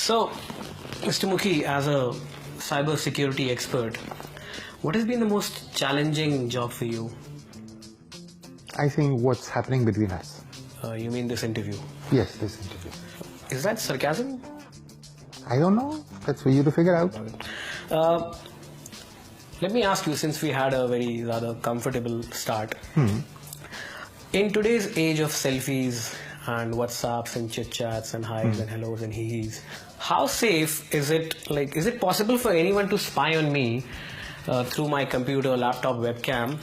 So, Mr. Mukhi, as a cyber security expert, what has been the most challenging job for you? I think what's happening between us. You mean this interview? Yes, this interview. Is that sarcasm? I don't know. That's for you to figure out. Let me ask you, since we had a very rather comfortable start. In today's age of selfies and WhatsApps and chit chats and hi's and hellos and hee-hees, how safe is it? Like, is it possible for anyone to spy on me through my computer, laptop, webcam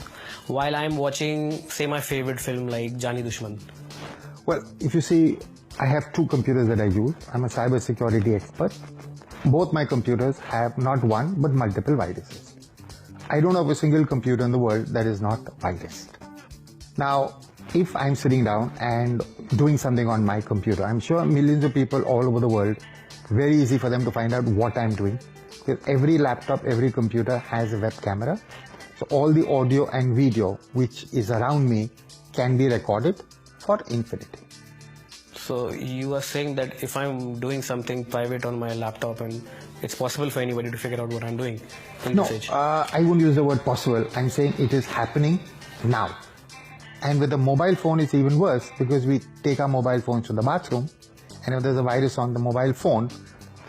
while I'm watching, say, my favorite film like Jani Dushman? Well, if you see, I have two computers that I use. I'm a cybersecurity expert. Both my computers have not one, but multiple viruses. I don't have a single computer in the world that is not virused. Now, if I'm sitting down and doing something on my computer, I'm sure millions of people all over the world, very easy for them to find out what I'm doing. Because every laptop, every computer has a web camera. So all the audio and video which is around me can be recorded for infinity. So you are saying that if I'm doing something private on my laptop, and it's possible for anybody to figure out what I'm doing in No, this age? I wouldn't use the word possible. I'm saying it is happening now. And with the mobile phone, it's even worse because we take our mobile phones to the bathroom, and if there's a virus on the mobile phone,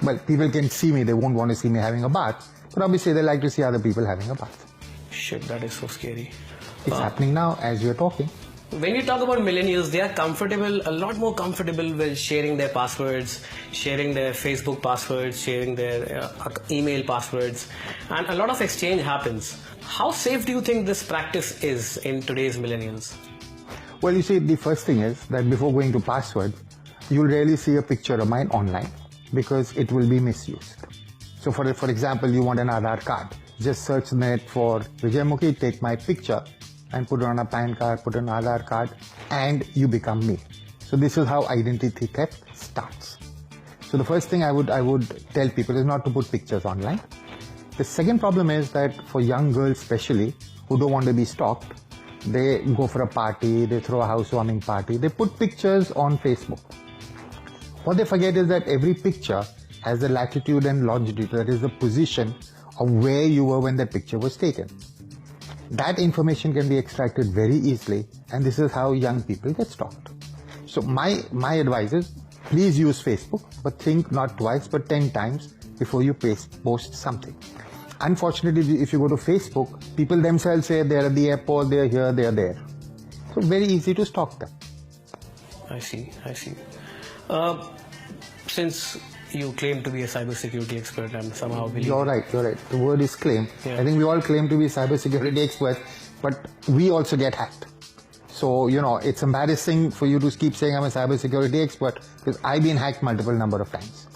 well, people can see me. They won't want to see me having a bath, but obviously they like to see other people having a bath. Shit, that is so scary. It's happening now as we're talking. When you talk about millennials, they are comfortable, a lot more comfortable with sharing their passwords, sharing their Facebook passwords, sharing their email passwords, and a lot of exchange happens. How safe do you think this practice is in today's millennials? Well, you see, the first thing is that before going to password, you'll rarely see a picture of mine online because it will be misused. So for example, you want an Aadhaar card. Just search the net for Vijay Mukhi, take my picture and put it on a PAN card, put an Aadhaar card, and you become me. So this is how identity theft starts. So the first thing I would tell people is not to put pictures online. The second problem is that for young girls especially, who don't want to be stalked, they go for a party, they throw a housewarming party, they put pictures on Facebook. What they forget is that every picture has the latitude and longitude, that is the position of where you were when that picture was taken. That information can be extracted very easily, and this is how young people get stalked. So my advice is, please use Facebook, but think not twice but 10 times before you post something. Unfortunately, if you go to Facebook, people themselves say they're at the airport, they're here, they're there. So very easy to stalk them. I see. Since you claim to be a cybersecurity expert, and somehow believe... You're right. The word is claim. Yeah. I think we all claim to be cybersecurity experts, but we also get hacked. So, it's embarrassing for you to keep saying I'm a cybersecurity expert because I've been hacked multiple number of times.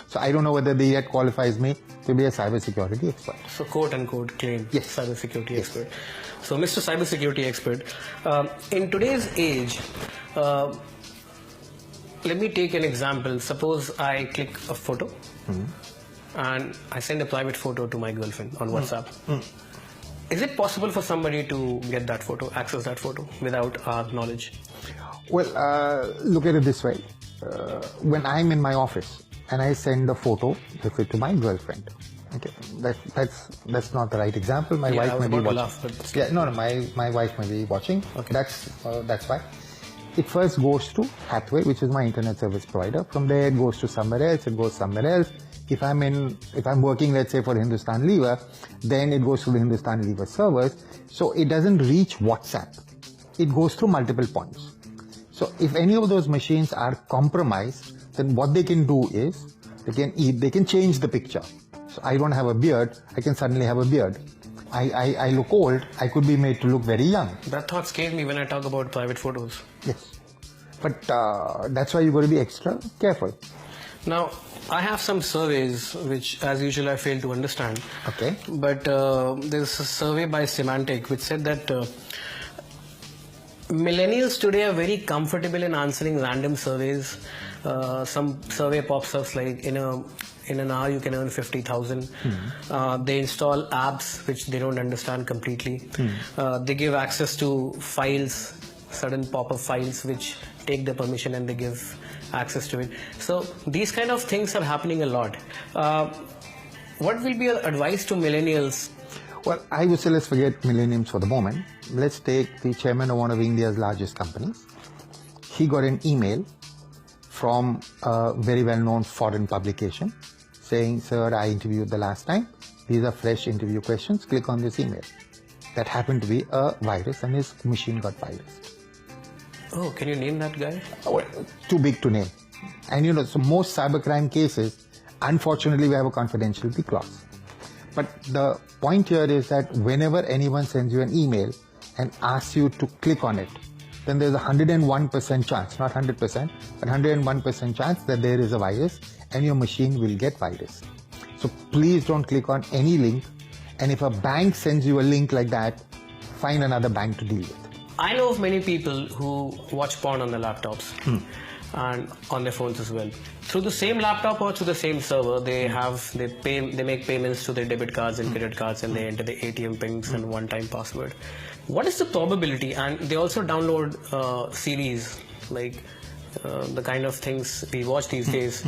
So I don't know whether they yet qualifies me to be a cybersecurity expert. So quote unquote claim Yes. cybersecurity expert. So Mr. Cybersecurity Expert, in today's age, let me take an example. Suppose I click a photo and I send a private photo to my girlfriend on WhatsApp. Is it possible for somebody to get that photo, access that photo without our knowledge? Well, look at it this way. When I'm in my office and I send a photo, let's say, to my girlfriend, okay, that's not the right example. My wife may be watching. My wife may be watching. Okay. That's why. It first goes to Hathway, which is my internet service provider. From there, it goes to somewhere else. It goes somewhere else. If I'm working, let's say, for Hindustan Lever, then it goes to the Hindustan Lever servers. So it doesn't reach WhatsApp. It goes through multiple points. So if any of those machines are compromised, then what they can do is they can change the picture. So I don't have a beard, I can suddenly have a beard. I look old, I could be made to look very young. That thought scares me when I talk about private photos. Yes. But that's why you've got to be extra careful. Now, I have some surveys which, as usual, I fail to understand. Okay. But there's a survey by Symantec which said that millennials today are very comfortable in answering random surveys. Some survey pops up like in an hour you can earn 50,000. They install apps which they don't understand completely. They give access to files certain pop-up files which take the permission and they give access to it. So these kind of things are happening a lot. What will be your advice to millennials? Well, I would say let's forget millennials for the moment. Let's take the chairman of one of India's largest companies. He got an email from a very well-known foreign publication saying, "Sir, I interviewed the last time. These are fresh interview questions. Click on this email." That happened to be a virus, and his machine got virused. Oh, can you name that guy? Well, too big to name. And so most cybercrime cases, unfortunately, we have a confidentiality clause. But the point here is that whenever anyone sends you an email and asks you to click on it, then there's a 101% chance, not 100%, but 101% chance that there is a virus and your machine will get virus. So please don't click on any link. And if a bank sends you a link like that, find another bank to deal with. I know of many people who watch porn on their laptops and on their phones as well. Through the same laptop or through the same server, they make payments to their debit cards and credit cards, and they enter the ATM pins and one-time password. What is the probability? And they also download series like the kind of things we watch these days.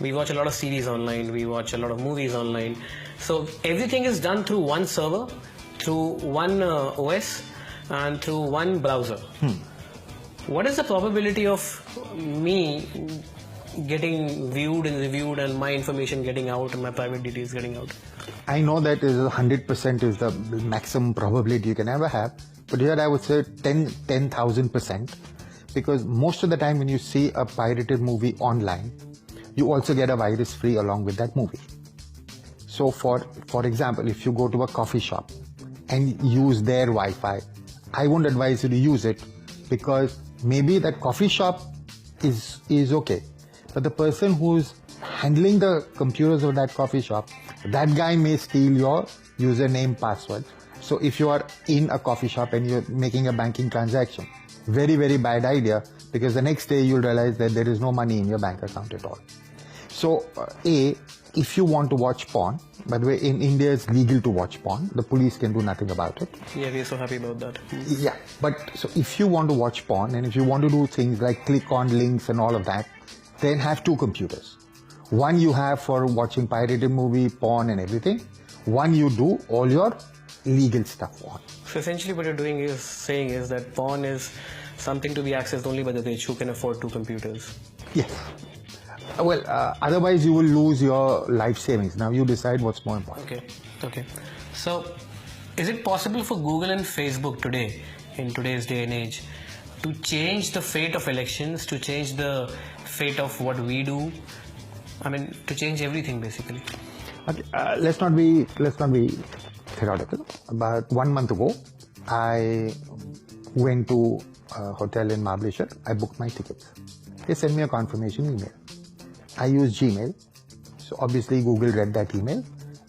We watch a lot of series online. We watch a lot of movies online. So everything is done through one server, through one OS, and through one browser. What is the probability of me getting viewed and reviewed and my information getting out and my private details getting out? I know that 100% is the maximum probability you can ever have, but here I would say 10,000%, because most of the time when you see a pirated movie online, you also get a virus free along with that movie. So for example, if you go to a coffee shop and use their Wi-Fi, I won't advise you to use it, because maybe that coffee shop is okay, but the person who's handling the computers of that coffee shop, that guy may steal your username, password. So if you are in a coffee shop and you're making a banking transaction, very, very bad idea, because the next day you'll realize that there is no money in your bank account at all. So if you want to watch porn, by the way, in India it's legal to watch porn. The police can do nothing about it. Yeah, we're so happy about that. Yeah, but so if you want to watch porn and if you want to do things like click on links and all of that, then have two computers. One you have for watching pirated movie, porn and everything. One you do all your legal stuff on. So essentially what you're saying is that porn is something to be accessed only by the rich who can afford two computers. Yes. Well, otherwise you will lose your life savings. Now you decide what's more important. Okay. So, is it possible for Google and Facebook today, in today's day and age, to change the fate of elections, to change the fate of what we do? I mean, to change everything basically. Okay, let's not be theoretical. About 1 month ago, I went to a hotel in Mahabaleshwar. I booked my tickets. They sent me a confirmation email. I used Gmail, so obviously Google read that email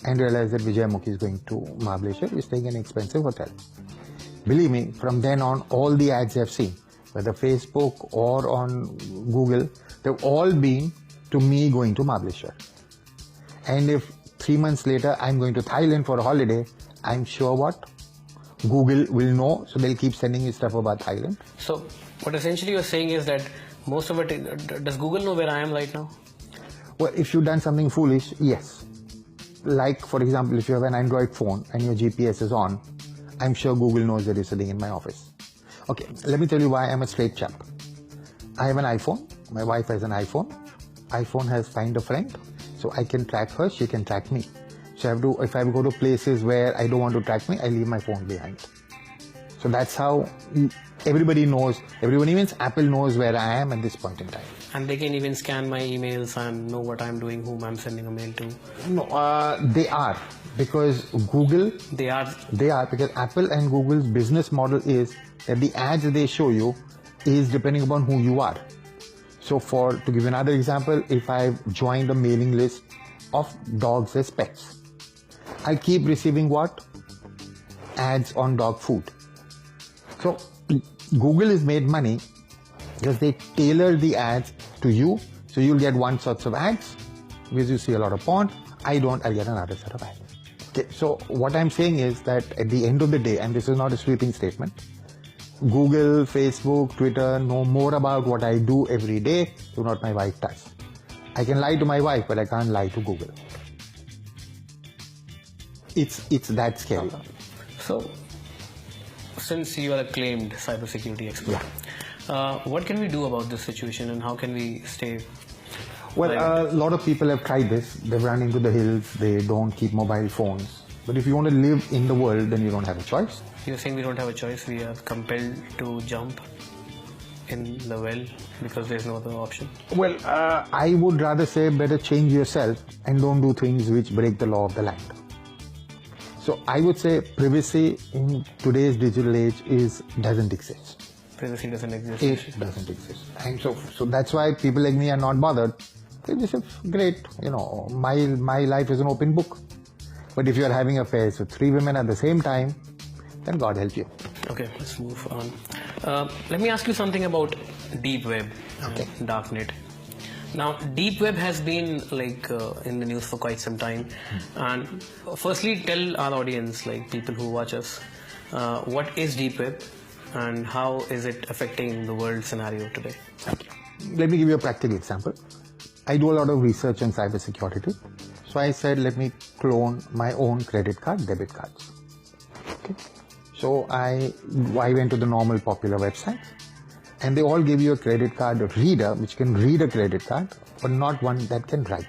and realized that Vijayamukhi is going to Mahabaleshwar, is staying in an expensive hotel. Believe me, from then on, all the ads I've seen, whether Facebook or on Google, they've all been to me going to Mahabaleshwar. And if 3 months later I'm going to Thailand for a holiday, I'm sure what? Google will know, so they'll keep sending me stuff about Thailand. So what essentially you're saying is that most of it, does Google know where I am right now? Well, if you've done something foolish, yes. Like, for example, if you have an Android phone and your GPS is on, I'm sure Google knows that you're sitting in my office. Okay, let me tell you why I'm a straight chap. I have an iPhone. My wife has an iPhone. iPhone has Find a Friend, so I can track her, she can track me. So if I go to places where I don't want to track me, I leave my phone behind. So that's how everybody knows, everybody means Apple knows where I am at this point in time. And they can even scan my emails and know what I'm doing, whom I'm sending a mail to. No, they are, because Google... They are because Apple and Google's business model is that the ads they show you is depending upon who you are. So to give you another example, if I've joined a mailing list of dogs as pets, I'll keep receiving what? Ads on dog food. So Google has made money because they tailor the ads to you. So you'll get one sort of ads because you see a lot of porn. I don't, I'll get another set of ads. Okay, so what I'm saying is that at the end of the day, and this is not a sweeping statement, Google, Facebook, Twitter know more about what I do every day than what my wife does. I can lie to my wife, but I can't lie to Google. It's that scary. So, since you are a claimed cybersecurity expert, what can we do about this situation and how can we stay? Well, a lot of people have tried this. They've run into the hills. They don't keep mobile phones. But if you want to live in the world, then you don't have a choice. You're saying we don't have a choice. We are compelled to jump in the well because there's no other option. Well, I would rather say better change yourself and don't do things which break the law of the land. So I would say privacy in today's digital age doesn't exist. Privacy doesn't exist. It doesn't exist. And so that's why people like me are not bothered. They just say, great, my life is an open book. But if you're having affairs with 3 women at the same time, then God help you. Okay, let's move on. Let me ask you something about deep web, darknet. Now, deep web has been in the news for quite some time. And firstly, tell our audience, people who watch us, what is deep web and how is it affecting the world scenario today? Let me give you a practical example. I do a lot of research on cybersecurity. So I said, let me clone my own credit card, debit cards. Okay. So I went to the normal popular websites, and they all give you a credit card reader which can read a credit card, but not one that can write.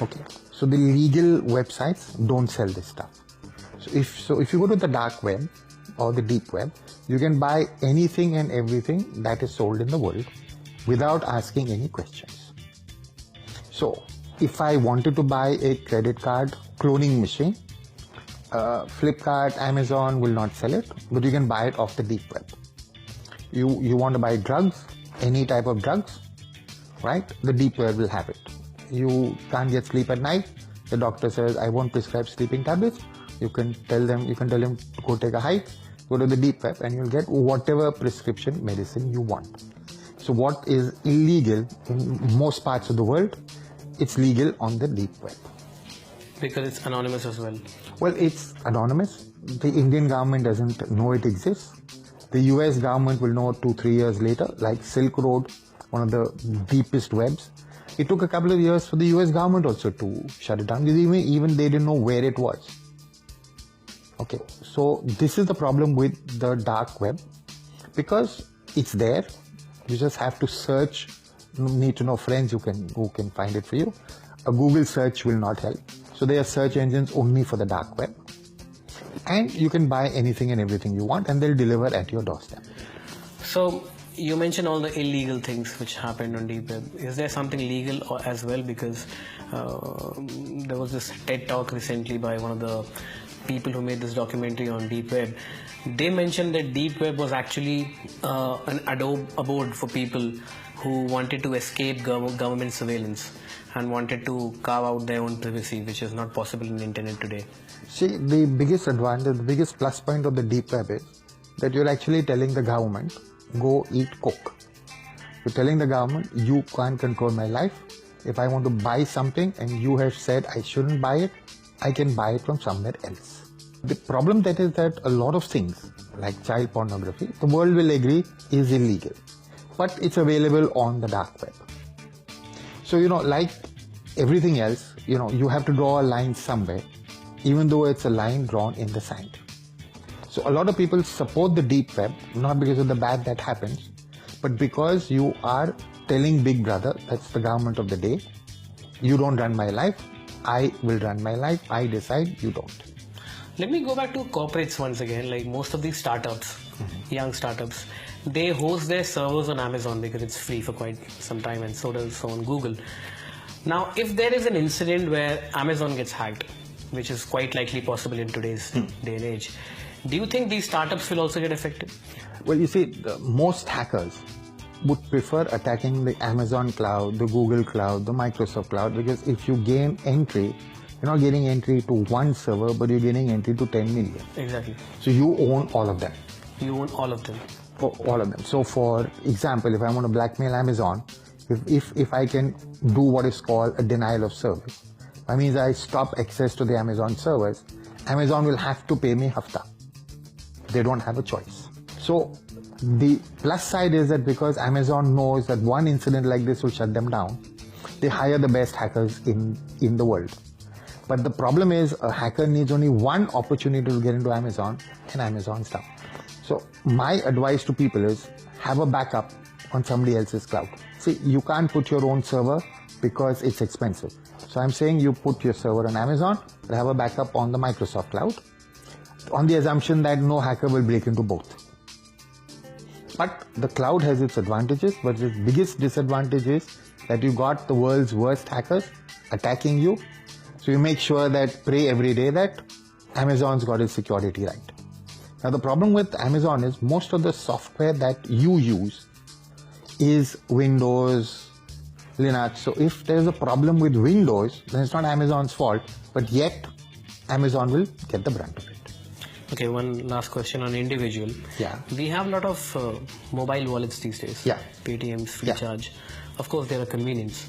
Okay. So the legal websites don't sell this stuff. So if you go to the dark web or the deep web, you can buy anything and everything that is sold in the world without asking any questions. So if I wanted to buy a credit card cloning machine, Flipkart, Amazon will not sell it, but you can buy it off the deep web. You want to buy drugs, any type of drugs, right? The deep web will have it. You can't get sleep at night. The doctor says, I won't prescribe sleeping tablets. You can tell him to go take a hike, go to the deep web, and you'll get whatever prescription medicine you want. So what is illegal in most parts of the world, it's legal on the deep web. Because it's anonymous as well. Well, it's anonymous. The Indian government doesn't know it exists. The US government will know 2-3 years later, like Silk Road, one of the deepest webs. It took a couple of years for the US government also to shut it down, because even they didn't know where it was. Okay, so this is the problem with the dark web, because it's there. You just have to search. You need to know friends who can find it for you. A Google search will not help. So there are search engines only for the dark web. And you can buy anything and everything you want, and they'll deliver at your doorstep. So you mentioned all the illegal things which happened on deep web. Is there something legal as well? Because there was this TED talk recently by one of the people who made this documentary on deep web. They mentioned that deep web was actually an abode for people who wanted to escape government surveillance and wanted to carve out their own privacy, which is not possible in the internet today. See, the biggest advantage, the biggest plus point of the deep web is that you're actually telling the government, go eat coke. You're telling the government, you can't control my life. If I want to buy something and you have said I shouldn't buy it, I can buy it from somewhere else. The problem that is that a lot of things, like child pornography, the world will agree is illegal. But it's available on the dark web. So, like everything else, you have to draw a line somewhere, even though it's a line drawn in the sand. So a lot of people support the deep web, not because of the bad that happens, but because you are telling Big Brother, that's the government of the day, you don't run my life, I will run my life, I decide, you don't. Let me go back to corporates once again. Like most of these startups, young startups, they host their servers on Amazon because it's free for quite some time, and so does on Google. Now, if there is an incident where Amazon gets hacked, which is quite likely possible in today's day and age, do you think these startups will also get affected? Well, you see, most hackers would prefer attacking the Amazon cloud, the Google cloud, the Microsoft cloud, because if you gain entry, you're not getting entry to one server, but you're getting entry to 10 million. Exactly. So you own all of them. You own all of them. All of them. So for example, if I want to blackmail Amazon, if I can do what is called a denial of service, that means I stop access to the Amazon servers, Amazon will have to pay me hafta. They don't have a choice. So the plus side is that because Amazon knows that one incident like this will shut them down, they hire the best hackers in the world. But the problem is a hacker needs only one opportunity to get into Amazon and Amazon's down. So my advice to people is have a backup on somebody else's cloud. See, you can't put your own server because it's expensive. So I'm saying you put your server on Amazon, but have a backup on the Microsoft cloud on the assumption that no hacker will break into both. But the cloud has its advantages, but its biggest disadvantage is that you got the world's worst hackers attacking you. So you make sure that, pray every day that Amazon's got its security right. Now the problem with Amazon is most of the software that you use is Windows, Linux. So if there's a problem with Windows, then it's not Amazon's fault, but yet Amazon will get the brunt of it. Okay, one last question on individual. Yeah. We have a lot of mobile wallets these days. Yeah. Paytms, Freecharge. Of course, they're a convenience.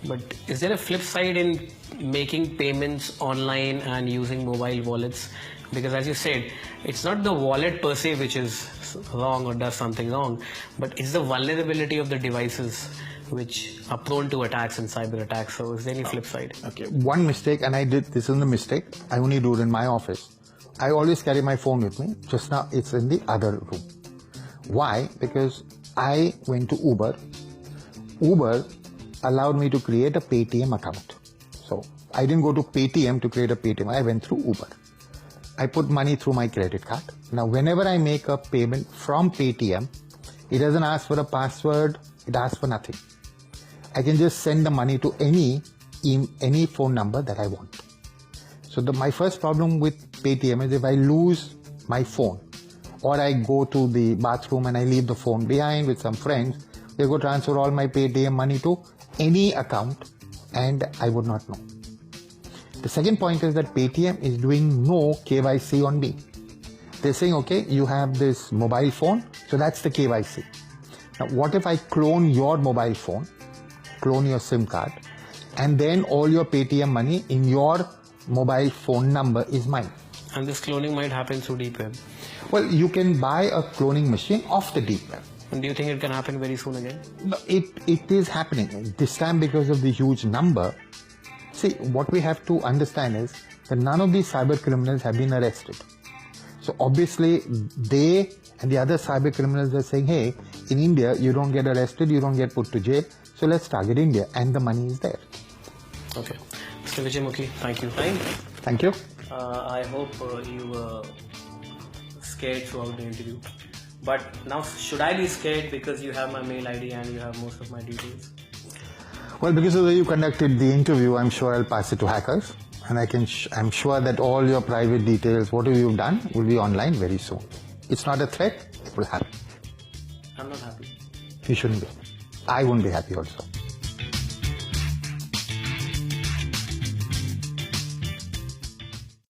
But is there a flip side in making payments online and using mobile wallets? Because as you said, it's not the wallet per se which is wrong or does something wrong, but it's the vulnerability of the devices which are prone to attacks and cyber attacks. So is there any flip side? Okay, one mistake, and I did, this is the mistake, I only do it in my office. I always carry my phone with me. Just now it's in the other room. Why? Because I went to Uber. Uber allowed me to create a Paytm account. So I didn't go to Paytm to create a Paytm. I went through Uber. I put money through my credit card. Now whenever I make a payment from Paytm, it doesn't ask for a password. It asks for nothing. I can just send the money to any phone number that I want. So my first problem with Paytm is if I lose my phone or I go to the bathroom and I leave the phone behind with some friends, they go transfer all my Paytm money to any account and I would not know. The second point is that Paytm is doing no KYC on me. They're saying, okay, you have this mobile phone, so that's the KYC. Now, what if I clone your mobile phone, clone your SIM card, and then all your Paytm money in your mobile phone number is mine? And this cloning might happen through deep web. Well, you can buy a cloning machine off the deep web. And do you think it can happen very soon again? No, it is happening. This time because of the huge number. See, what we have to understand is that none of these cyber criminals have been arrested. So obviously they and the other cyber criminals are saying, hey, in India, you don't get arrested, you don't get put to jail. So let's target India, and the money is there. Okay. Mr. Vijay Mukhi, thank you. Thank you. I hope you were scared throughout the interview. But now, should I be scared because you have my mail ID and you have most of my details? Well, because of the way you conducted the interview, I'm sure I'll pass it to hackers. And I'm sure that all your private details, whatever you've done, will be online very soon. It's not a threat, it will happen. I'm not happy. You shouldn't be. I won't be happy also.